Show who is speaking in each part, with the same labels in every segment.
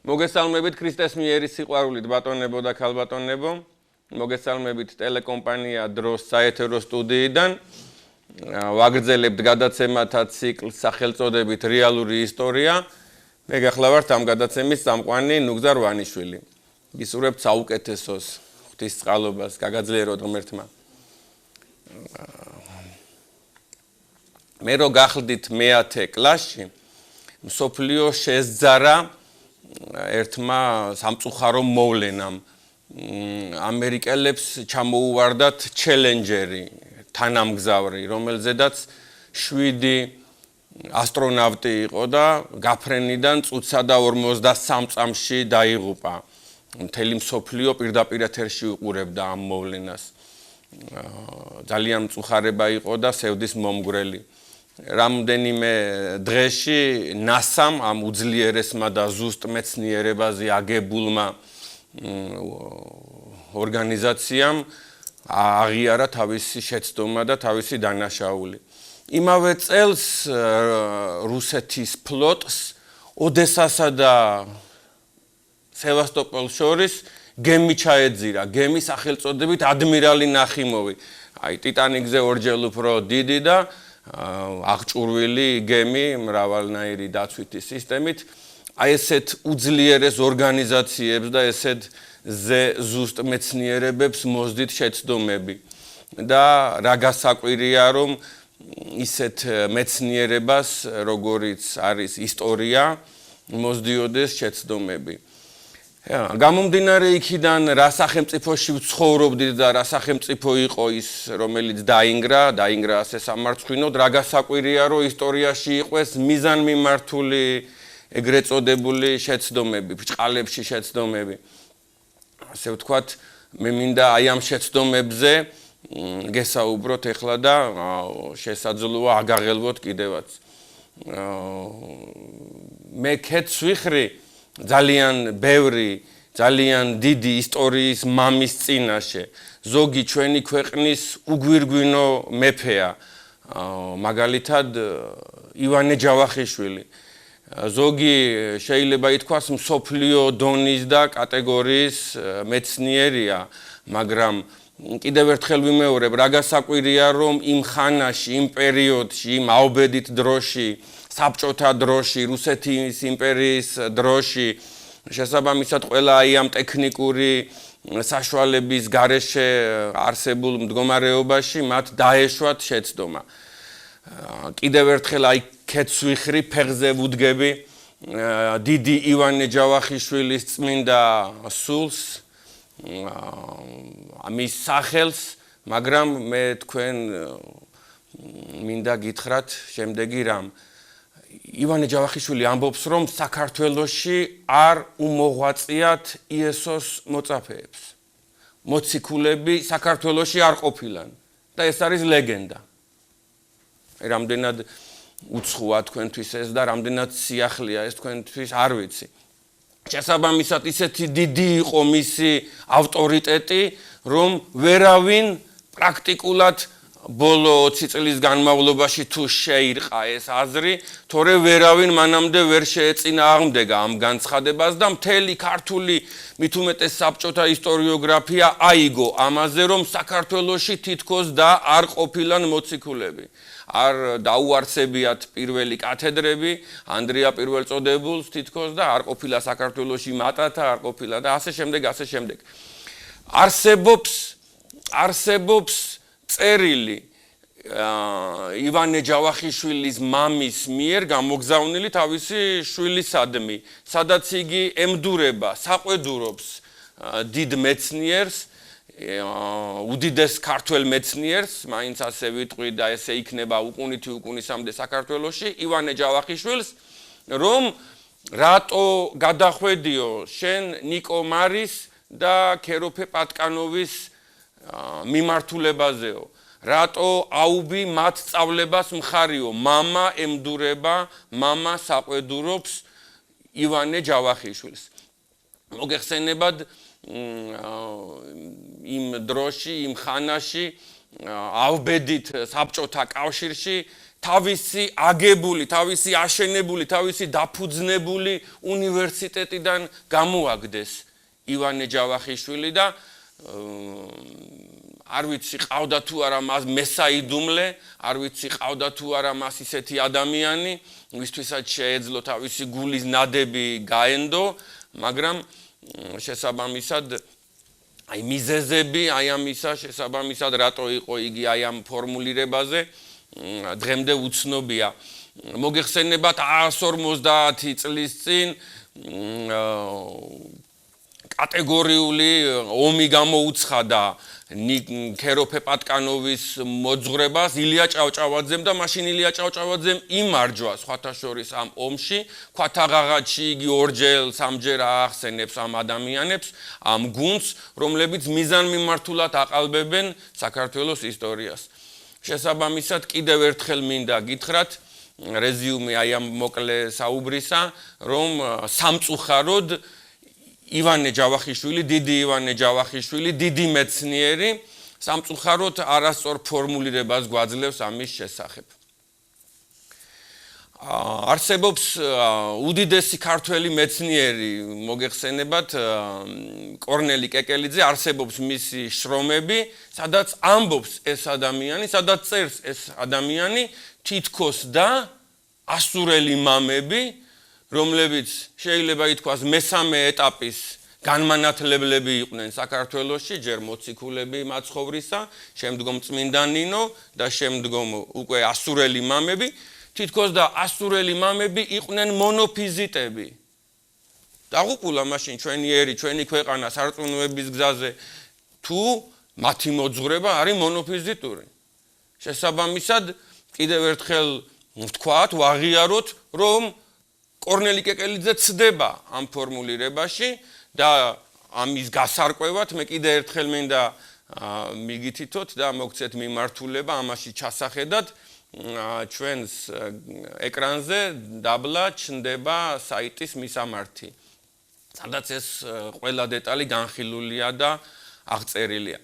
Speaker 1: მოგესალმებით ქრისტეს მიერი სიყვარულით ბატონებო და ქალბატონებო. მოგესალმებით ტელეკომპანია დროს საეთერო სტუდიიდან. ვაგრძელებთ გადაცემათა ციკლს სახელწოდებით რეალური ისტორია. მე გახლავართ ამ გადაცემის წამყვანი ნუგზარ ვანიშვილი. გისურვებთ საუკეთესოს, ღვთისწყალობას, გაგაძლიეროთ ღმერთმა. მე რო გახლდით მე-10 კლასში, მსოფლიო შეძარა ერთმა სამწუხარო მოვლენამ. ამერიკელებს ჩამოუვარდათ ჩელენჯერი, თანამგზავრი, რომელზედაც 7 ასტრონავტი იყო და გაფრენიდან წუთსა და 53 წამში დაიღუპა. მთელი მსოფლიო პირდაპირ ეთერში უყურებდა ამ მოვლენას. ძალიან მწუხარება იყო და სევდის მომგვრელი. რამდენიმე დღეში NASA-მ ამ უძლიერესმა და ზუსტ მეცნიერებაზე აგებულმა ორგანიზაციამ აღიარა თავისი შეცდომა და თავისი დანაშაული. იმავე წელს რუსეთის ფლოტს ოდესასა და სევასტოპოლს შორის გემი ჩაეძირა, გემის სახელწოდებით ადმირალი ნახიმოვი. აი ტიტანიკზე ორჯერ უფრო დიდი და აღჭურვილი გემი მრავალნაირი დაცვითი სისტემით. აი ესეთ უძლიერეს ორგანიზაციებს და ესეთ ზუსტ მეცნიერებებს მოსდით შეცდომები. და რა გასაკვირია, რომ ისეთ მეცნიერებას, როგორიც არის ისტორია, მოსდიოდეს შეცდომები. გამომდინარე იქიდან, რა სახელმწიფოში ვცხოვრობდით და რა სახელმწიფო იყო ის, რომელიც დაინგრა ასე სამარცხვინოდ, რა გასაკვირია, რომ ისტორიაში იყვეს მიზანმიმართული ეგრეთ წოდებული შეცდომები, ბრჭყალებში შეცდომები. ასე ვთქვათ, მე მინდა აი ამ შეცდომებზე გესაუბროთ ახლა და შესაძლოა აგაღელვოთ კიდევაც. მე კეთს ვიხრი ძალიან ბევრი, ძალიან დიდი ისტორიის მამის წინაშე. ზოგი ჩვენი ქვეყნის უგვირგვინო მეფეა, მაგალითად ივანე ჯავახიშვილი. ზოგი შეიძლება ითქვას მსოფლიო დონის და კატეგორიის მეცნიერია, მაგრამ კიდევ ერთხელ ვიმეორებ, რა გასაკვირია, რომ იმ ხანაში, იმ პერიოდში, იმ აუბედით დროში, საბჭოთა დროში, რუსეთის იმპერიის დროში, შესაბამისად ყველა აი ამ ტექნიკური საშუალების გარეშე არსებულ მდგომარეობაში მათ დაეშვათ შეცდომა. კიდევ ერთხელ აი კეთს ვიხრი, ფეხზე ვუდგები დიდი ივანე ჯავახიშვილის წმინდა სულს, მის სახელს, მაგრამ მე თქვენ მინდა გითხრათ შემდეგი რამ. ივანე ჯავახიშვილი ამბობს, რომ საქართველოში არ უმოღვაწიათ იესოს მოწაფეებს. მოციქულები საქართველოში არ ყოფილან და ეს არის ლეგენდა. რამდენად უცხოა თქვენთვის ეს და რამდენად სიახლეა ეს თქვენთვის არ ვიცი. შესაბამისად ისეთი დიდი იყო მისი ავტორიტეტი, რომ ვერავინ პრაქტიკულად ბოლო 20 წლის განმავლობაში თუ შეირყა ეს აზრი, თორე ვერავინ მანამდე ვერ შეეწინააღმდეგა ამ განცხადებას და მთელი ქართული მით უმეტეს საბჭოთა ისტორიოგრაფია აიგო ამაზე, რომ საქართველოში თითქოს და არ ყოფილან მოციქულები. არ დაუარსებიათ პირველი კათედრები, ანდრია პირველწოდებულს თითქოს და არ ყოფილა საქართველოში მატათა, არ ყოფილა და ასე შემდეგ, ასე შემდეგ. არსებობს წერილი ივანე ჯავახიშვილის მამის მიერ გამოგზავნილი თავისი შვილისადმი, სადაც იგი ემდურება, საყვედურობს დიდ მეცნიერს, უდიდეს ქართველ მეცნიერს, მაინც ასე ვიტყვი და ესე იქნება უკუნითი უკუნისამდე საქართველოში, ივანე ჯავახიშვილს, რომ რატო გადახვედიო შენ ნიკო მარის და ქეროფე პატკანოვის მიმართულებაზეო. რატო აუბი მათ სწავლებას მხარიო, მამა ემდურება, მამა საყვედურობს ივანე ჯავახიშვილს. მოგეხსენებათ იმ დროში, იმ ხანაში, ავბედით საბჭოთა კავშირში თავისი აგებული, თავისი აშენებული, თავისი დაფუძნებული უნივერსიტეტიდან გამოაგდეს ივანე ჯავახიშვილი და არ ვიცი ყავდა თუ არა მას მესაიდუმლე, არ ვიცი ყავდა თუ არა მას ისეთი ადამიანი, ვისთვისაც შეეძლო თავისი გულის ნადები გაენდო, მაგრამ შესაბამისად აი მიზეზები, აი ამისა შესაბამისად რატო იყო იგი აი ამ ფორმულირებაზე დღემდე უცნობია. მოგეხსენებათ 150 წლის წინ კატეგორიული ომი გამოუცხადა ქეროფე პატკანოვის მოძღვრებას ილია ჭავჭავაძემ და მაშინ ილია ჭავჭავაძემ იმარჯვა სხვათა შორის ამ ომში, ქვათაღაღაჩი იგი ორჯერ, სამჯერ აახსენებს ამ ადამიანებს, ამ გუნდს, რომლებიც მიზანმიმართულად აყალბებენ საქართველოს ისტორიას. შესაბამისად, კიდევ ერთხელ მინდა გითხრათ, რეზიუმე აი ამ მოკლე საუბრისა, რომ სამწუხაროდ ივანე ჯავახიშვილი, დიდი ივანე ჯავახიშვილი, დიდი მეცნიერი, სამწუხაროდ არასწორ ფორმულირებას გვაძლევს ამის შესახებ. არსებობს უდიდესი ქართველი მეცნიერი, მოგეხსენებათ, კორნელი კეკელიძე, არსებობს მისი შრომები, სადაც ამბობს ეს ადამიანი, სადაც წერს ეს ადამიანი, თითქოს და ასურელი მამები, რომლებიც შეიძლება ითქვას მესამე ეტაპის განმანათლებლები იყვნენ საქართველოში, ჯერ მოციქულები მაცხოვრისა, შემდგომ წმინდა ნინო და შემდგომ უკვე ასურელი მამები, თითქოს და ასურელი მამები იყვნენ მონოფიზიტები. დაღუპულა მაშინ ჩვენი ქვეყანა სარწმუნოების გზაზე თუ მათი მოძღვრება არის მონოფიზიტური. შესაბამისად, კიდევ ერთხელ ვთქვათ, ვაღიაროთ, რომ კორნელი კეკელიძე ცდება ამ ფორმულირებაში და ამის გასარკვევად მე კიდევ ერთხელ მინდა მიგითითოთ და მოგცეთ მიმართულება ამაში ჩასახედად ჩვენს ეკრანზე დაბლა ჩნდება საიტის მისამართი, სადაც ეს ყველა დეტალი განხილულია და აღწერილია.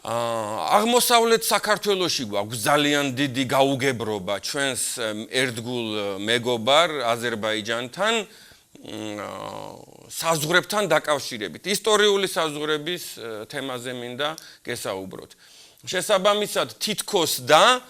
Speaker 1: აღმოსავლეთ საქართველოში გვაქვს ძალიან დიდი გაუგებრობა ჩვენს ერთგულ მეგობარ აზერბაიჯანთან საზღვრებთან დაკავშირებით. ისტორიული საზღვრების თემაზე მინდა გესაუბროთ. შესაბამისად, თითქოს და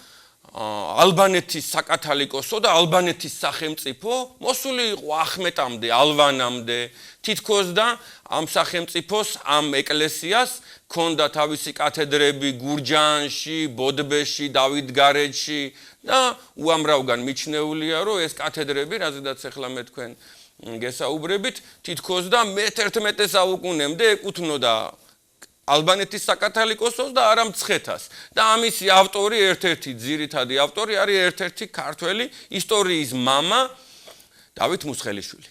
Speaker 1: ალბანეთის საკათალიკოსო და ალბანეთის სახელმწიფო მოსული იყო ახმეტამდე, ალვანამდე, თითქოს და ამ სახელმწიფოს, ამ ეკლესიას ქონდა თავისი კათედრები გურჯაანში, ბოდბეში, დავითგარეჯში და უამრავგან მიჩნეულია, რომ ეს კათედრები, რაზედაც ახლა მე თქვენ გესაუბრებით, თითქოს და მე-11 საუკუნემდე ეკუთვნოდა ალბანეთის საკათალიკოსოს და არა მცხეთას. და ამისი ავტორი, ერთ-ერთი ძირითადი ავტორი არის ერთ-ერთი ქართველი ისტორიის მამა დავით მუსხელიშვილი.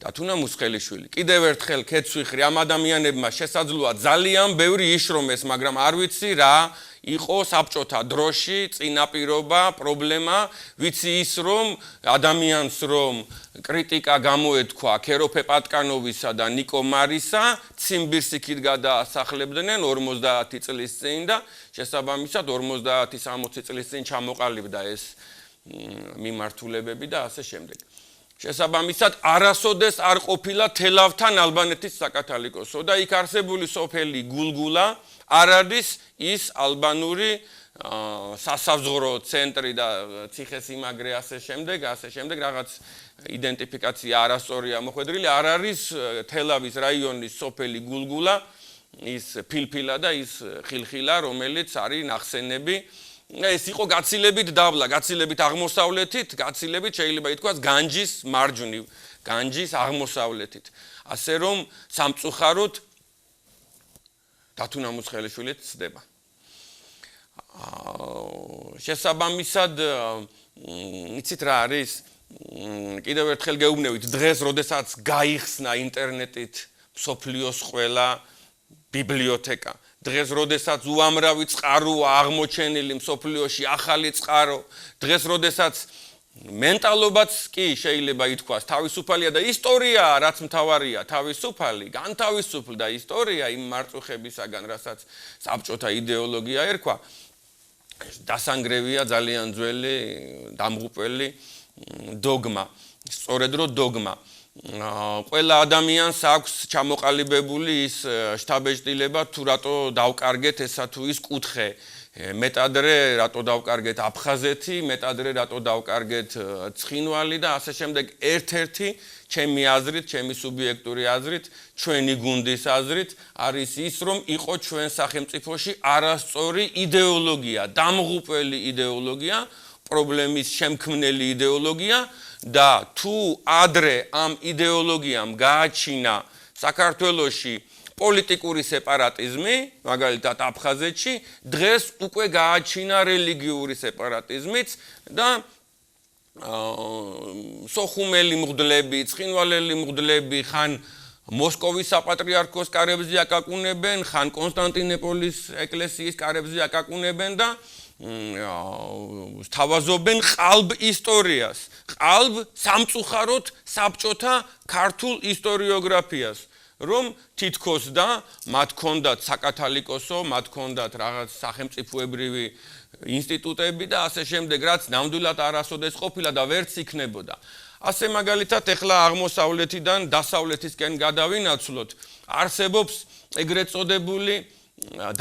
Speaker 1: დათუნა მუსხელიშვილი. კიდევ ერთხელ კეცვიხრი ამ ადამიანებმა შესაძლოა ძალიან ბევრი იშრომეს, მაგრამ არ ვიცი რა იყო საბჭოთა დროში წინაპირობა, პრობლემა, ვიცი ის რომ ადამიანს რომ კრიტიკა გამოეთქვა ქეროფე პატკანოვისა და ნიკო მარისა, ციმბირსიქით გადაასახლებდნენ 50 წლის წინ და შესაბამისად 50-60 წლის წინ ჩამოყალიბდა ეს მიმართულებები და ასე შემდეგ. შესაბამისად არასოდეს არ ყოფილა თელავთან ალბანეთის საკათალიკოსო და იქ არსებული სოფელი გულგულა არ არის ის ალბანური სასაზღვრო ცენტრი და ციხესიმაგრე ასე შემდეგ რაღაც იდენტიფიკაცია არასწორია მოხვედრილი, არ არის თელავის რაიონის სოფელი გულგულა, ის ფილფილა და ის ხილხილა, რომელიც არის ნახსენები. ეს იყო გაცილებით დაბლა, გაცილებით აღმოსავლეთით, გაცილებით შეიძლება ითქვას განჯის მარჯვნივ, განჯის აღმოსავლეთით. ასე რომ სამწუხაროდ დათუნა მუსხელიშვილი ცდება. შესაბამისად, იცით რა არის? კიდევ ერთხელ გეუბნებით, დღეს, როდესაც გაიხსნა ინტერნეტით მსოფლიოს ყველა ბიბლიოთეკა, დღეს, როდესაც უამრავი წყაროა აღმოჩენილი მსოფლიოში, ახალი წყარო, დღეს, როდესაც მენტალობაც კი შეიძლება ითქვას თავისუფალია და ისტორიაა, რაც მთავარია, თავისუფალი, განთავისუფლდა ისტორია იმ მარწუხებისაგან, რასაც საბჭოთა იდეოლოგია ერქვა. დასანგრევია ძალიან ძველი დამღუპველი დოგმა. სწორედ რომ დოგმა. ყველა ადამიანს აქვს ჩამოყალიბებული ის შთაბეჭდილება თუ რატო დავკარგეთ ესა თუ ის კუთხე. მეტადრე რატო დავკარგეთ აფხაზეთი, მეტადრე რატო დავკარგეთ ცხინვალი და ასე შემდეგ ერთ-ერთი ჩემი აზრით, ჩემი სუბიექტური აზრით, ჩვენი გუნდის აზრით არის ის, რომ იყო ჩვენ სახელმწიფოში არასწორი იდეოლოგია, დამღუპველი იდეოლოგია, პრობლემის შემქმნელი იდეოლოგია და თუ ადრე ამ იდეოლოგიამ გააჩინა საქართველოში პოლიტიკური სეპარატიზმი, მაგალითად აფხაზეთში, დღეს უკვე გააჩინა რელიგიური სეპარატიზმიც და სოხუმელი მღვდლები, ცხინვალელი მღვდლები ხან მოსკოვის საპატრიარქოს კარებზე აკაკუნებენ, ხან კონსტანტინოპოლის ეკლესიის კარებზე აკაკუნებენ და სთავაზობენ ყალბ ისტორიას, ყალბ სამწუხაროდ საბჭოთა ქართულ ისტორიოგრაფიას. რომ თითქოს და მათ ჰქონდათ საკათალიკოსო, მათ ჰქონდათ რაღაც სახელმწიფოებრივი ინსტიტუტები და ასე შემდეგ, რაც ნამდვილად არასოდეს ყოფილა და ვერც იქნებოდა. ასე მაგალითად, ეხლა აღმოსავლეთიდან დასავლეთისკენ გადავინაცვლოთ, არსებობს ეგრეთ წოდებული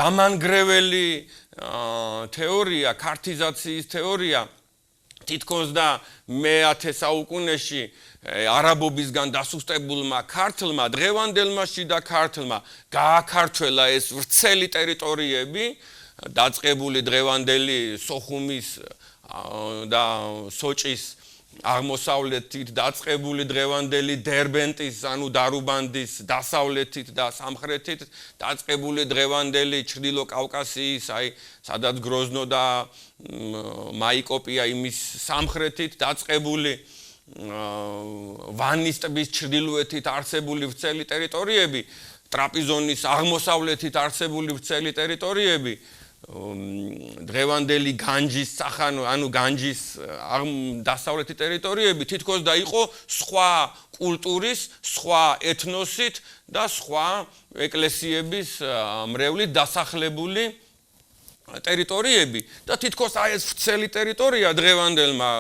Speaker 1: დამანგრეველი თეორია, ქართიზაციის თეორია, თითქოს და მე-10 საუკუნეში არაბობისგან დასუსტებულმა ქართლმა, დღევანდელმა შიდა ქართლმა გააქართველა ეს ვრცელი ტერიტორიები, დაწყებული დღევანდელი სოხუმის და სოჭის აღმოსავლეთით, დაწყებული დღევანდელი დერბენტის, ანუ დარუბანდის დასავლეთით და სამხრეთით, დაწყებული დღევანდელი ჩრდილო კავკასიის, აი, სადაც გროზნო და მაიკოპია იმის სამხრეთით, დაწყებული ვანის ტბის ჩრდილოეთით არსებული ვრცელი ტერიტორიები, ტრაპიზონის აღმოსავლეთით არსებული ვრცელი ტერიტორიები, დღევანდელი განჯის სახანო, ანუ განჯის დასავლეთი ტერიტორიები თითქოს და იყო სხვა კულტურის, სხვა ეთნოსით და სხვა ეკლესიების მრევლით დასახლებული ტერიტორიები და თითქოს აი ეს ვრცელი ტერიტორია დღევანდელმა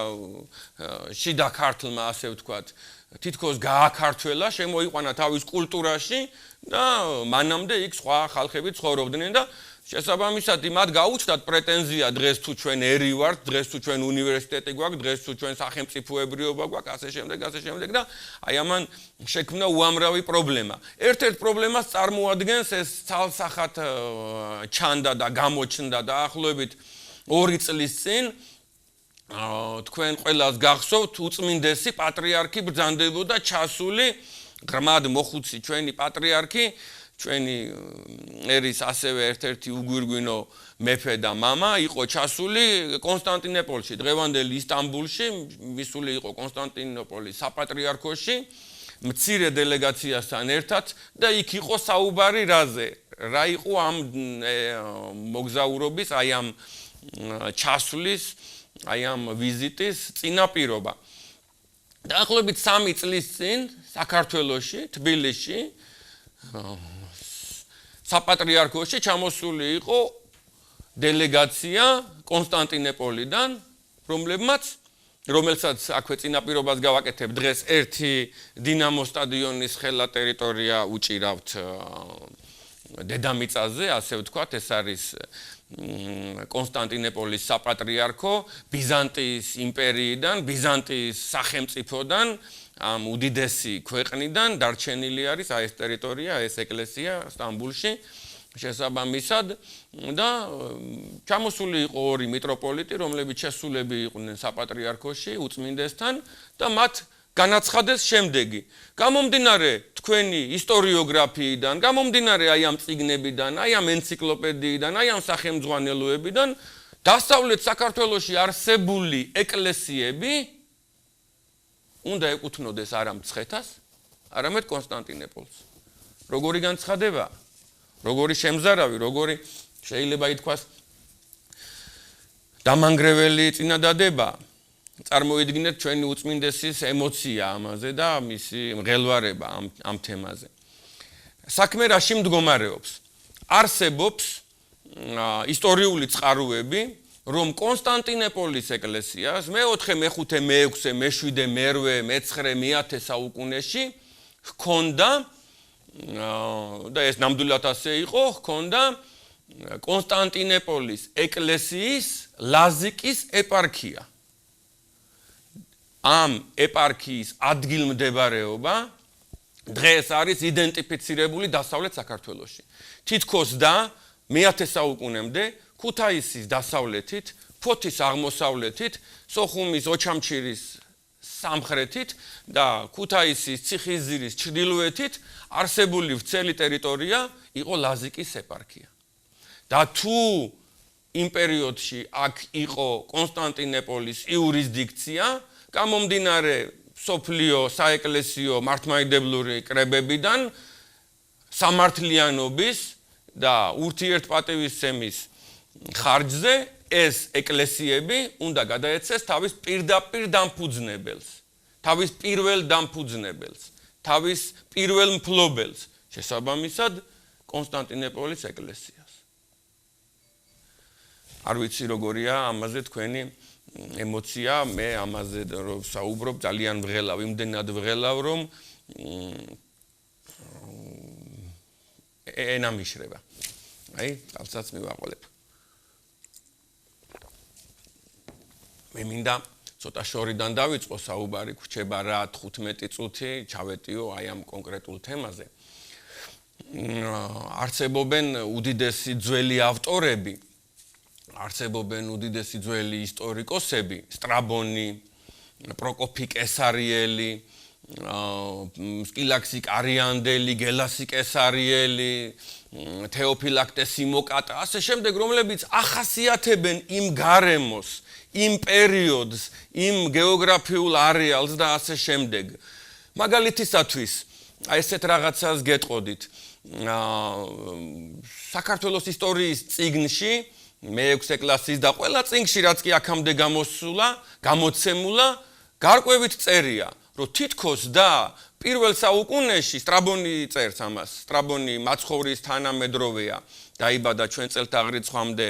Speaker 1: შიდა ქართლმა, ასე ვთქვათ, თითქოს გააქართველა, შემოიყვანა თავის კულტურაში და მანამდე იქ სხვა ხალხები ცხოვრობდნენ და შესაბამისად მათ გაუჩნდათ პრეტენზია დღეს თუ ჩვენ ერი ვართ, დღეს თუ ჩვენ უნივერსიტეტი გვაქვს, დღეს თუ ჩვენ სახელმწიფოებრიობა გვაქვს, ასე შემდეგ და აი ამან შექმნა უამრავი პრობლემა. ერთ-ერთ პრობლემას წარმოადგენს ეს ცალსახად ჩანდა და გამოჩნდა დაახლოებით 2 წლის წინ თქვენ ყველას გახსოვთ უწმინდესი პატრიარქი ბრძანდებოდა ჩასული ღრმად მოხუცი ჩვენი პატრიარქი ჩვენი ერის ასევე ერთ-ერთი უგვირგვინო მეფე და мама იყო ჩასული კონსტანტინოპოლში, დღევანდელი ისტანბულში, მისული იყო კონსტანტინოპოლის საპატრიარქოში, მცირე დელეგაციასთან ერთად და იქ იყო საუბარი რაზე? რა იყო ამ მოგზაურობის, აი ამ ჩასვლის, აი ამ ვიზიტის წინაპირობა. დაახლოებით 3 წლის წინ საქართველოში, თბილისში საპატრიარქოში ჩამოსული იყო დელეგაცია კონსტანტინოპოლიდან, რომელსაც აქვე წინაპირობას გავაკეთებ დღეს ერთი დინამო სტადიონის ხელა ტერიტორია უჭირავთ დედამიწაზე, ასე ვთქვათ, ეს არის კონსტანტინოპოლის საპატრიარქო ბიზანტიის იმპერიიდან, ბიზანტიის სახელმწიფოდან, ამ უდიდესი ქვეყნიდან დარჩენილი არის აი ეს ტერიტორია, ეს ეკლესია სტამბულში შესაბამისად და ჩამოსული იყო 2 მიტროპოლიტი, რომლებიც შესულები იყვნენ საპატრიარქოში უწმინდესთან და მათ განაცხადეს შემდეგი. გამომდინარე თქვენი ისტორიოგრაფიიდან, გამომდინარე აი ამ წიგნებიდან, აი ამ ენციკლოპედიიდან, აი ამ სახელმძღვანელოებიდან, დასავლეთ საქართველოში არსებული ეკლესიები უნდა ეკუთვნოდეს არა მცხეთას, არამედ კონსტანტინოპოლს. როგორი განცხადება? როგორი შემზარავი, როგორი შეიძლება ითქვას დამანგრეველი წინადადება. წარმოიდგინეთ ჩვენი უწმინდესის ემოცია ამაზე და მისი მღელვარება ამ თემაზე. საქმე რაში მდგომარეობს? არსებობს ისტორიული წყაროები, რომ კონსტანტინოპოლის ეკლესიას მე-4, მე-5, მე-6, მე-7, მე-8, მე-9, მე-10 საუკუნეში ჰქონდა და ეს ნამდვილად ასე იყო, ჰქონდა კონსტანტინოპოლის ეკლესიის ლაზიკის ეპარქია. ამ ეპარქიის ადგილმდებარეობა დღეს არის იდენტიფიცირებული დასავლეთ საქართველოში. თითქოს და მე-10 საუკუნემდე ქუთაისის დასავლეთით, ფოთის აღმოსავლეთით, სოხუმის ოჩამჩირის სამხრეთით და ქუთაისის ციხისძირის ჩრდილოეთით არსებული ვრცელი ტერიტორია იყო ლაზიკის ეპარქია. და თუ იმ პერიოდში აქ იყო კონსტანტინოპოლის იურისდიქცია, გამომდინარე სოფლიო საეკლესიო მართლმადიდებლური კრებებიდან სამართლიანობის და ურთიერთპატივისცემის ხარჯზე ეს ეკლესიები უნდა გადაეცეს თავის პირდაპირ დამფუძნებელს, თავის პირველ დამფუძნებელს, თავის პირველ მფლობელს, შესაბამისად კონსტანტინოპოლის ეკლესიას. არ ვიცი როგორია ამაზე თქვენი ემოცია, მე ამაზე რომ საუბრობ ძალიან ვღელავ, იმდენად ვღელავ, რომ ენა მიშრება. აი, თალსაც მივაყოლებ. მე მინდა ცოტა შორიდან დავიწყო საუბარი, გვჩება რა 15 წუთი, ჩავეტიო აი ამ კონკრეტულ თემაზე. არსებობენ უდიდესი ძველი ავტორები, არსებობენ უდიდესი ძველი ისტორიკოსები, სტრაბონი, პროკოფი კესარიელი, სკილაქსი კარიანდელი, გელასი კესარიელი, თეოფილაქტე სიმოკატა, ასე შემდეგ, რომლებიც ახასიათებენ იმ გარემოს, იმ პერიოდს, იმ გეოგრაფიულ არეალს და ასე შემდეგ. მაგალითისათვის, აი ესეთ რაღაცას გეტყოდით. საქართველოს ისტორიის წიგნში მე-6 კლასის და ყველა წიგნში რაც კი აქამდე გამოცემულა, გარკვევით წერია, რომ თითქოს და პირველ საუკუნეში სტრაბონი წერს ამას, სტრაბონი მაცხოვრის თანამედროვეა, დაიბადა ჩვენ წელთაღრიცხვამდე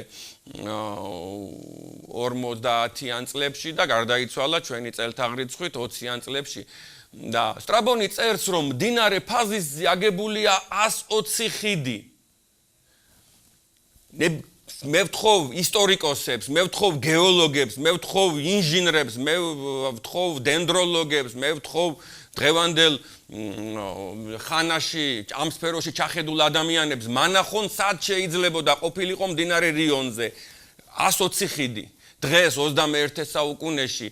Speaker 1: 50-იან წლებში და გარდაიცვალა ჩვენი წელთაღრიცხვით 20-იან წლებში. და სტრაბონი წერს, რომ მდინარე ფაზისზე აგებულია 120 ხიდი. მე ვთხოვ ისტორიკოსებს, მე ვთხოვ გეოლოგებს, მე ვთხოვ ინჟინრებს, მე ვთხოვ დენდროლოგებს, მე ვთხოვ დღევანდელ ხანაში ამ სფეროში ჩახედულ ადამიანებს მანახონ, სად შეიძლებოდა ყოფილიყო მდინარე რიონზე 120 ხიდი. დღეს 21 საუკუნეში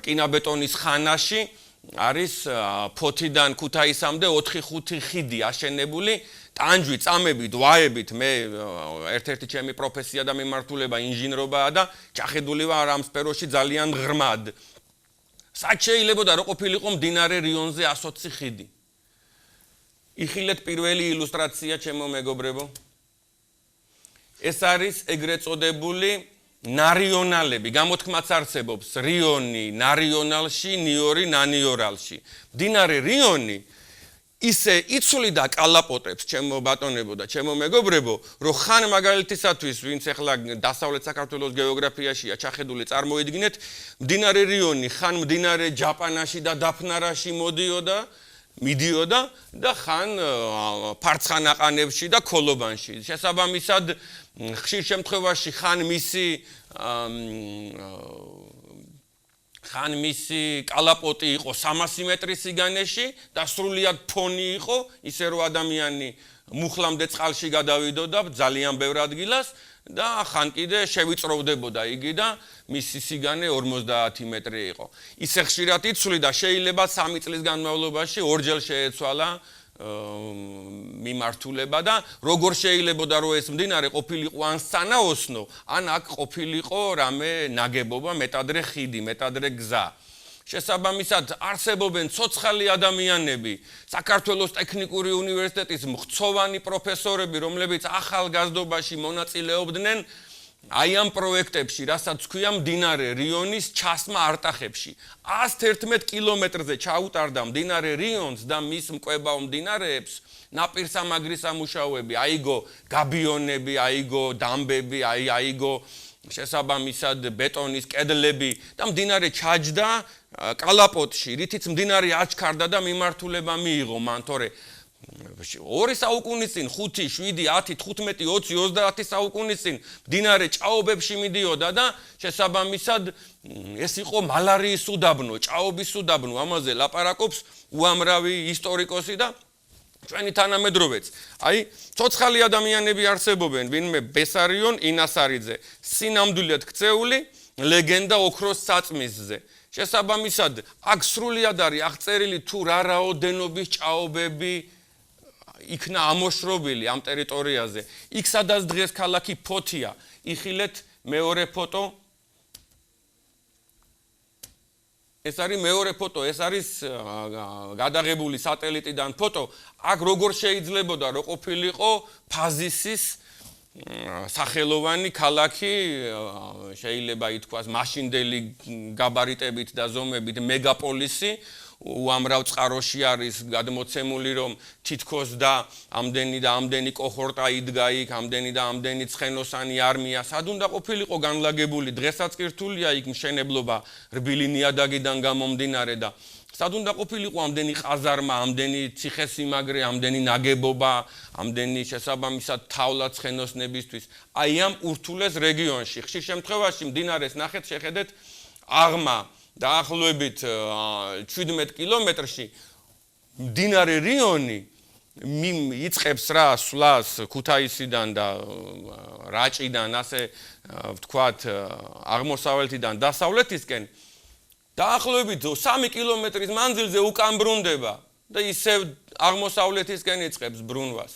Speaker 1: რკინაბეტონის ხანაში არის ფოთიდან ქუთაისამდე 4-5 ხიდი აშენებული. ტანჯვი, წამებით, ვაებით, მე ერთ-ერთი ჩემი პროფესია და მიმართულება ინჟინრობაა და ჩახედული ვარ ამ სფეროში ძალიან ღრმად. სად შეიძლებოდა რომ ყოფილიყო მდინარე რიონზე 120 ხიდი? იხილეთ პირველი ილუსტრაცია, ჩემო მეგობრებო. ეს არის ეგრეთ წოდებული ნარიონალები, გამოთქმაც არსებობს რიონი ნარიონალში, ნიორი ნანიორალში. მდინარე რიონი ისე იცვლიდა კალაპოტებს, ჩემო ბატონებო და ჩემო მეგობრებო, რომ ხან მაგალითისათვის, ვინც ახლა დასავლეთ საქართველოს გეოგრაფიაშია ჩახედული, წარმოიდგინეთ, მდინარე რიონი ხან მდინარე ჯაპანაში და დაფნარაში მიდიოდა და ხან ფარცხანაყანებში და ქოლობანში. შესაბამისად, ხშირ შემთხვევაში ხან მისი კალაპოტი იყო 300 მეტრის სიგანეში და სრულიად ფონი იყო, ისე რომ ადამიანი მუხლამდე წყალში გადავიდოდა ძალიან ბევრ ადგილას და ხან კიდე შევიწროვდებოდა იგი და მისი სიგანე 50 მეტრი იყო. ისე ხშირად იცვლიდა, შეიძლება 3 წლის განმავლობაში ორჯერ შეეცვალა მიმართულება და როგორ შეიძლებოდა რომ ეს მდინარე ყოფილიყო ან სანაოსნო, ან აქ ყოფილიყო რამე ნაგებობა, მეტადრე ხიდი, მეტადრე გზა. შესაბამისად, არსებობენ ცოცხალი ადამიანები, საქართველოს ტექნიკური უნივერსიტეტის მხცოვანი პროფესორები, რომლებიც ახალგაზრდობაში მონაწილეობდნენ აი ამ პროექტებში, რასაც ქვია მდინარე რიონის ჩასმა არტახებში. 111 კილომეტრზე ჩაუტარდა მდინარე რიონს და მის მკვებავ მდინარეებს ნაპირსამაგრის სამუშაოები, აიგო გაბიონები, აიგო დამბები, აიგო შესაბამისად ბეტონის კედლები და მდინარე ჩაჯდა კალაპოტში, რითიც მდინარე აჩქარდა და მიმართულება მიიღო მან, თორე 2 საუკუნის წინ 5, 7, 10, 15, 20, 30 საუკუნის წინ მდინარე ჭაობებში მიდიოდა და შესაბამისად ეს იყო მალარიის უდაბნო, ჭაობის უდაბნო, ამაზე ლაპარაკობს უამრავი ისტორიკოსი და ჩვენი თანამედროვეც. აი, ცოცხალი ადამიანები არსებობენ, ვინმე ბესარიონ ინასარიძე, სინამდვილედ ქცეული ლეგენდა ოქროს საწმისზე. შესაბამისად, აქ სრულად არის აღწერილი თუ რა რაოდენობის ჭაობები იქნა ამოშრობილი ამ ტერიტორიაზე. იქ სადაც დღეს ქალაქი ფოთია, იხილეთ მეორე ფოტო. ეს არის მეორე ფოტო, ეს არის გადაღებული სატელიტიდან ფოტო. აქ როგორ შეიძლებოდა რომ ყოფილიყო ფაზისის სახელოვანი ქალაქი, შეიძლება ითქვას მაშინდელი გაბარიტებით და ზომებით მეგაპოლისი, უამრავ წყაროში არის გადმოცემული რომ თითქოს და ამდენი კოჰორტა იდგა იქ, ამდენი და ამდენი ცხენოსანი არმია, სად უნდა ყოფილიყო განლაგებული, დღესაც კი რთულია იქ მშენებლობა რბილი ნიადაგიდან გამომდინარე და სად უნდა ყოფილიყო ამდენი ყაზარმა, ამდენი ციხესიმაგრე, ამდენი ნაგებობა, ამდენი შესაბამისად თავლა ცხენოსნებისთვის. აი ამ ურთულეს რეგიონში, ხშირ შემთხვევაში მდინარეს ნახეთ, შეხედეთ აღმა დაახლოებით 17 კილომეტრში მდინარე რიონი იწყებს რა სვლას ქუთაისიდან და რაჭიდან, ასე ვთქვათ, აღმოსავლეთიდან დასავლეთისკენ დაახლოებით 3 კილომეტრის მანძილზე უკან ბრუნდება და ისევ აღმოსავლეთისკენ იწყებს ბრუნვას.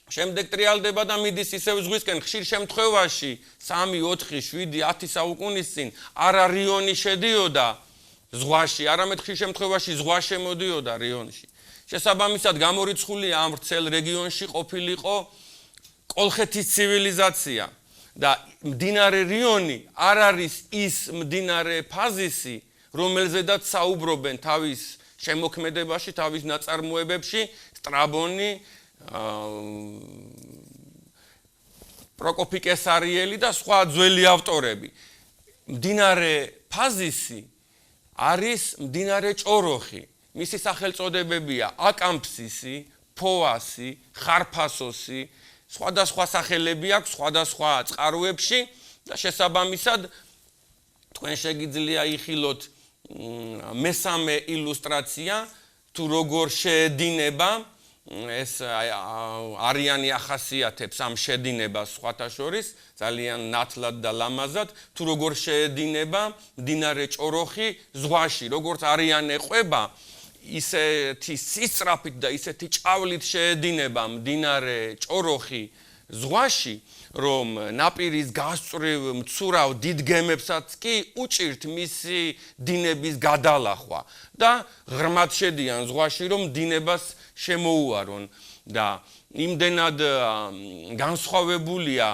Speaker 1: შემდეგ ტრიალდება და მიდის ისევ ზღვისკენ, ხშირ შემთხვევაში 3, 4, 7, 10 საუკუნის წინ არა რიონი შედიოდა ზღვაში, არამედ ხშირ შემთხვევაში ზღვა შემოდიოდა რიონში. შესაბამისად გამორიცხულია ამ ვრცელ რეგიონში ყოფილიყო კოლხეთის ცივილიზაცია და მდინარე რიონი არ არის ის მდინარე ფაზისი, რომელზედაც საუბრობენ თავის შემოქმედებაში, თავის ნაწარმოებებში სტრაბონი, პროკოფი კესარიელი და სხვა ძველი ავტორები. მდინარე ფაზისი არის მდინარე ჭოროხი. მისი სახელწოდებებია აკამფსისი, ფოასი, ხარფასოსი, სხვადასხვა სახელები აქვს სხვადასხვა წყაროებში და შესაბამისად თქვენ შეგიძლია იხილოთ მესამე ილუსტრაცია თუ როგორ შეედინება ეს არიანი ახასიათებს ამ შედინებას სხვათა შორის ძალიან ნათლად და ლამაზად თუ როგორ შეედინება მდინარე ჭოროხი ზღვაში, როგორც არიან ეყვება ისეთი სისწრაფით და ისეთი ჭავლით შეედინება მდინარე ჭოროხი ზღვაში, რომ ნაპირის გასწვრივ მცურავ დიდ გემებსაც კი უჭირთ მისი დინების გადალახვა და ღრმად შედიან ზღვაში, რომ დინებას შემოუარონ და იმდენად განსხვავებულია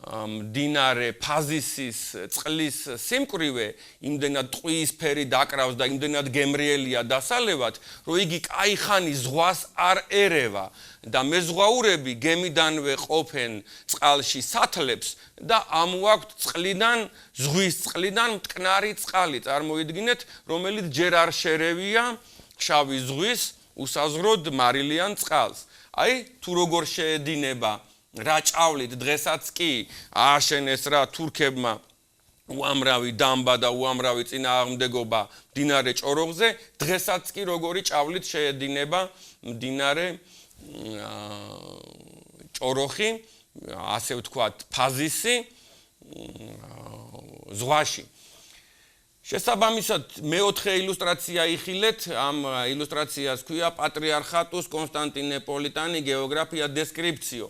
Speaker 1: მდინარე ფაზისის წყლის სიმკვრივე, იმდენად ტყვიისფერი დაკრავს და იმდენად გემრიელია დასალევად, რომ იგი კაი ხანი ზღვას არ ერევა და მეზღვაურები გემიდანვე ყოფენ წყალში სათლებს და ამოაქვთ წყლიდან, ზღვის წყლიდან მტკნარი წყალი, წარმოიდგინეთ, რომელიც ჯერ არ შერევია შავი ზღვის უსაზღროდ მარილიან წყალს. აი, თუ როგორ შეედინება რა ჭავლით დღესაც კი ააშენეს რა თურქებმა უამრავი დამბა და უამრავი წინააღმდეგობა მდინარე ჭოროხზე, დღესაც კი როგორი ჭავლით შეედინება მდინარე ჭოროხი, ასე ვთქვათ, ფაზისი ზღვაში. შესაბამისად, მეოთხე ილუსტრაცია იხილეთ, ამ ილუსტრაციას ქვია პატრიარხატუს კონსტანტინეპოლიტანი გეოგრაფია დესკრიფციო.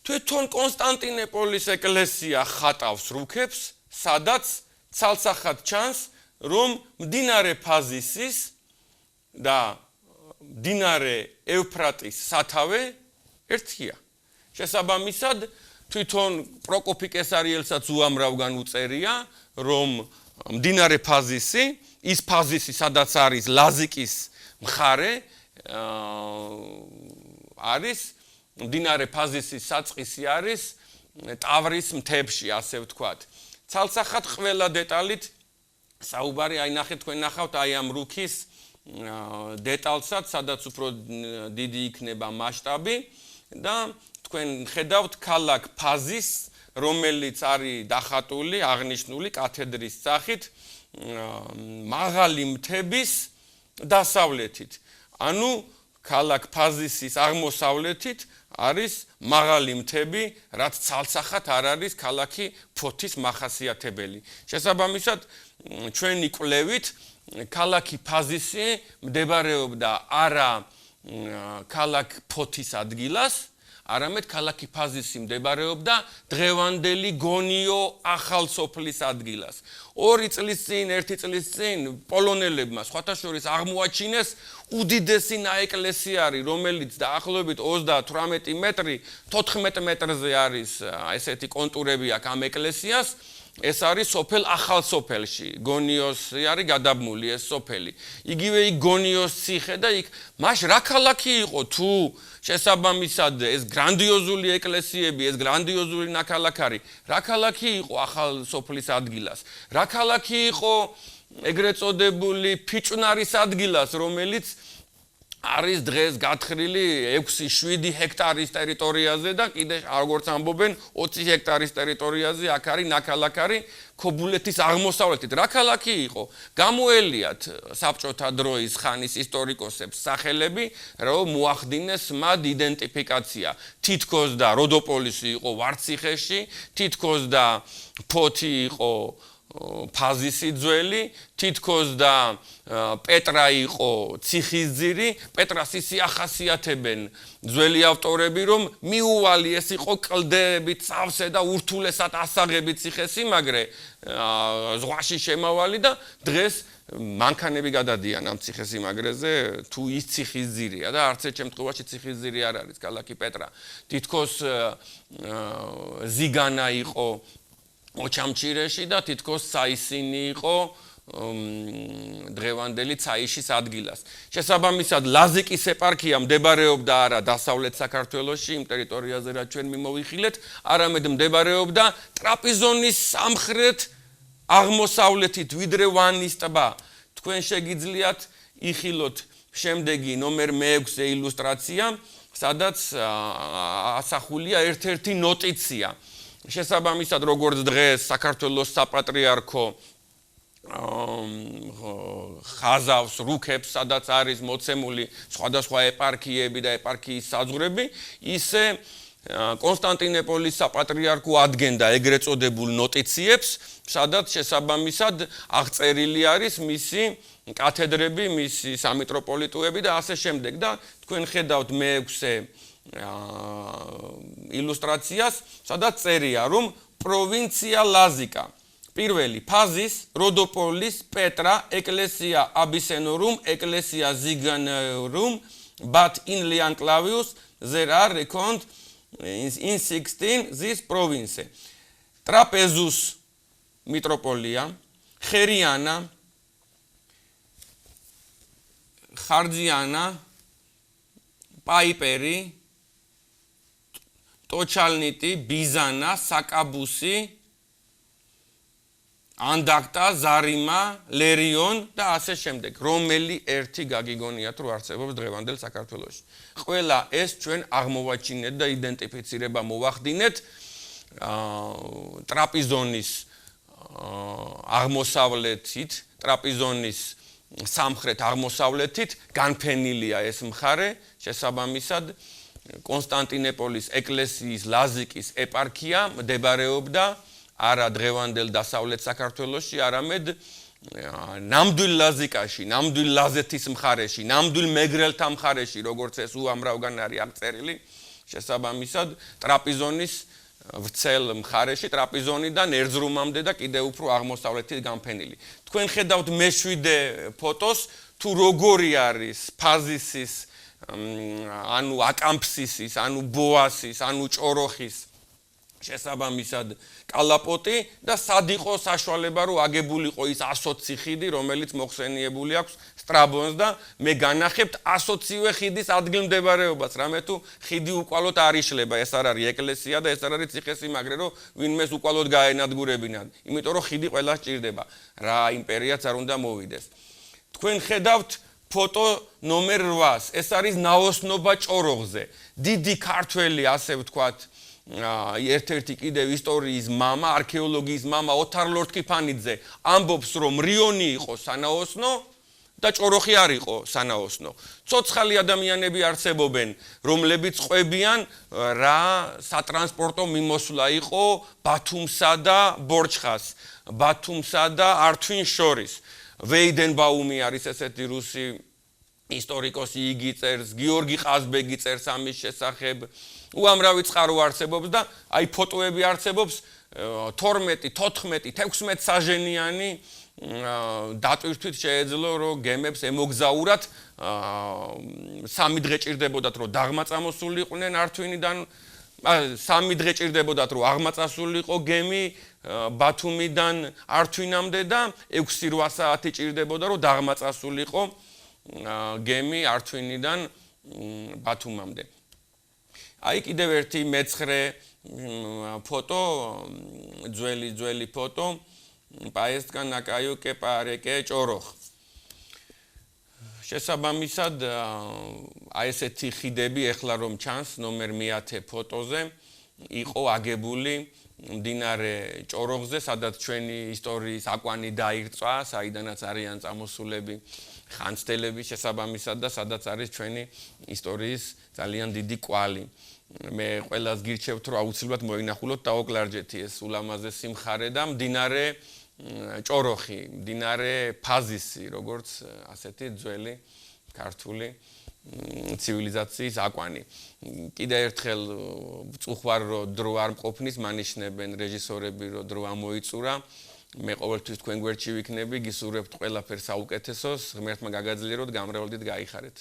Speaker 1: თვითონ კონსტანტინეპოლის ეკლესია ხატავს რუქებს, სადაც ცალსახად ჩანს, რომ მდინარე ფაზისის და მდინარე ევფრატის სათავე ერთია. შესაბამისად, თვითონ პროკოფი კესარიელსაც უამრავგან უწერია, რომ მდინარე ფაზისი, ის ფაზისი, სადაც არის ლაზიკის მხარე, არის მდინარე ფაზისის საწყისი არის ტავრის მთებში, ასე ვთქვათ. ცალსახად ყველა დეტალით საუბარი, აი ნახეთ, თქვენ ნახავთ აი ამ რუქის დეტალსაც, სადაც უფრო დიდი იქნება მასშტაბი და თქვენ ხედავთ ქალაქ ფაზის, რომელიც არის დახატული, აღნიშნული კათედრის სახით მაღალი მთების დასავლეთით. ანუ ქალაქ ფაზისის აღმოსავლეთით არის მაღალი მთები, რაც ცალსახად არ არის ქალაქი ფოთის მახასიათებელი. შესაბამისად, ჩვენი კვლევით ქალაქი ფაზისი მდებარეობდა არა ქალაქ ფოთის ადგილას, არამედ ქალაქი ფაზისი მდებარეობდა დღევანდელი გონიო ახალსოფლის ადგილას. 2 წლის წინ, 1 წლის წინ პოლონელებმა სხვათა შორის აღმოაჩინეს უდიდესი ნაეკლესიარი, რომელიც დაახლოებით 38 მეტრი, 14 მეტრზე არის ესეთი კონტურები აქვს ამ ეკლესიას. ეს არის სოფელ ახალსოფელში, გონიოსი არის გადაბმული ეს სოფელი. იგივე იქ გონიოს ციხე და იქ მაშ რა ქალაქი იყო თუ შესაბამისად ეს გრანდიოზული ეკლესიები, ეს გრანდიოზული ნაქალაქარი, რა ქალაქი იყო ახალსოფლის ადგილას? რა ქალაქი იყო ეგრეთ წოდებული ფიჭვნარის ადგილას, რომელიც არის დღეს გათხრილი 6-7 ჰექტარის ტერიტორიაზე და კიდე როგორც ამბობენ 20 ჰექტარის ტერიტორიაზე აქ არის ნაქალაქარი ქობულეთის აღმოსავლეთით. რა ქალაქი იყო? გამოელიათ საბჭოთა დროის ხანის ისტორიკოსებს სახელები, რომ მოახდინეს მათ იდენტიფიკაცია. თითქოს და როდოპოლისი იყო ვარციხეში, თითქოს და ფოთი იყო ფაზისი ძველი, თითქოს და პეტრა იყო ციხისძირი. პეტრას ისი ახასიათებენ ძველი ავტორები, რომ მიუვალი ეს იყო კლდეებით წავსე და ურთულესად ასაღებით ციხესიმაგრე, ზღვაში შემავალი და დღეს მანქანები გადადიან ამ ციხესიმაგრეზე, თუ ის ციხისძირია და არც ერთ შემთხვევაში ციხისძირი არ არის ქალაქი პეტრა. თითქოს ზიგანა იყო ოჩამჩირეში და თითქოს საისინი იყო დღევანდელი ცაიშის ადგილას. შესაბამისად, ლაზიკის ეპარქია მდებარეობდა არა დასავლეთ საქართველოში, იმ ტერიტორიაზე რაც ჩვენ მიმოვიხილეთ, არამედ მდებარეობდა ტრაპიზონის სამხრეთ აღმოსავლეთით, ვიდრე ვანის ტბა. თქვენ შეგიძლიათ იხილოთ შემდეგი ნომერ 6 ილუსტრაცია, სადაც ასახულია ერთ-ერთი ნოტიცია. შესაბამისად, როგორც დღეს საქართველოს საპატრიარქო ხაზავს რუქებს, სადაც არის მოცემული სხვადასხვა ეპარქიები და ეპარქიის საზღვრები, ისე კონსტანტინოპოლის საპატრიარქო ადგენდა ეგრეთ წოდებულ ნოტიციებს, სადაც შესაბამისად აღწერილი არის მისი კათედრები, მისი სამიტროპოლიტოები და ასე შემდეგ. და თქვენ ხედავთ მე-6 ილუსტრაციას, სადაც წერია, რომ პროვინცია ლაზიკა. პირველი ფაზის, როდოპოლის, პეტრა, ეკლესია აბისენორუმ, ეკლესია ზიგანორუმ, but in Leonclavius there are reckoned in 16 this province. ტრაპეზუს მიტროპოლია, ხერიანა, ხარძიანა, პაიპერი, ტოჩალნიტი, ბიზანა, საკაბუსი, ანდაქტა, ზარიმა, ლერიონ და ასე შემდეგ. რომელი ერთი გაგიგონიათ, რომ არსებობს დღევანდელ საქართველოში. ყველა ეს ჩვენ აღმოვაჩინეთ და იდენტიფიცირება მოვახდინეთ ტრაპიზონის აღმოსავლეთით, ტრაპიზონის სამხრეთ აღმოსავლეთით განფენილია ეს მხარე, შესაბამისად კონსტანტინოპოლის ეკლესიის ლაზიკის ეპარქია მდებარეობდა არა დღევანდელ დასავლეთ საქართველოში, არამედ ნამდვილ ლაზიკაში, ნამდვილ ლაზეთის მხარეში, ნამდვილ მეგრელთა მხარეში, როგორც ეს უამრავგან არის აღწერილი, შესაბამისად ტრაპიზონის ვრცელ მხარეში, ტრაპიზონიდან ერზრუმამდე და კიდევ უფრო აღმოსავლეთით განფენილი. თქვენ ხედავთ მე-7 ფოტოს, თუ როგორი არის ფაზისის, ანუ აკამფსისის, ანუ ბოასის, ანუ ჭოროხის შესაბამისად კალაპოტი და სად იყო საშუალება, რომ აგებულიყო ის 120 ხიდი, რომელიც მოხსენიებული აქვს სტრაბონს და მე განახებთ 120-ვე ხიდის ადგილმდებარეობას, რამე თუ ხიდი უკვალოდ არ იშლება, ეს არ არის ეკლესია და ეს არ არის ციხესიმაგრე, რომ ვინმეს უკვალოდ გაენადგურებინათ, იმიტომ რომ ხიდი ყველას ჭირდება, რა იმპერიაც არ უნდა მოვიდეს. თქვენ ხედავთ ფოტო ნომერ 8, ეს არის ნაოსნობა ჭოროხზე. დიდი ქართველი, ასე ვთქვათ, ერთ-ერთი კიდევ ისტორიის მამა, არქეოლოგიის მამა ოთარ ლორთქიფანიძე ამბობს, რომ რიონი იყო სანაოსნო და ჭოროხი არ იყო სანაოსნო. ცოცხალი ადამიანები არსებობენ, რომლებიც ყვებიან რა სატრანსპორტო მიმოსვლა იყო ბათუმსა და ბორჩხას, ბათუმსა და ართვინს შორის. ვეიდენბაუმი არის ესეთი რუსი ისტორიკოსი, იგი წერს, გიორგი ყაზბეგი წერს ამის შესახებ. უამრავი წყარო არსებობს და აი ფოტოები არსებობს 12, 14, 16 საჟენიანი დატვირთვით შეეძლო რომ გემებს ემოგზაურათ 3 დღე ჭირდებოდათ რომ დაღმაწამოსულიყვნენ ართვინიდან 3 დღე ჭირდებოდათ რომ აღმაწასულიყო გემი ბათუმიდან ართვინამდე და 6-8 საათი ჭირდებოდა რომ დაღმაწასულიყო გემი ართვინიდან ბათუმამდე. აი კიდევ ერთი მეცხრე ფოტო, ძველი ფოტო, პაესტკა ნაკაიუკე პარეკე ჭოროხ. შესაბამისად, აი ესეთი ხიდები ეხლა რომ ჩანს ნომერ 10 ფოტოზე, იყო აგებული მდინარე ჭოროხზე, სადაც ჩვენი ისტორიის აკვანი დაირწვა, საიდანაც არიან წამოსულები ხანძთელები შესაბამისად და სადაც არის ჩვენი ისტორიის ძალიან დიდი კვალი. მე ყველას გირჩევთ რომ აუცილებლად მოინახულოთ ტაო-კლარჯეთი ეს ულამაზესი მხარე და მდინარე ჭოროხი, მდინარე ფაზისი, როგორც ასეთი ძველი ქართული ცივილიზაციის აკვანი. კიდე ერთხელ ვწუხარ რომ დრო არ მყოფნის, მანიშნებენ რეჟისორები რომ დრო ამოიწურა. მე ყოველთვის თქვენ გვერდში ვიქნები, გისურვებთ ყველაფერს საუკეთესოს, ღმერთმა გაგაძლიეროთ, გამრავლდით, გაიხარეთ.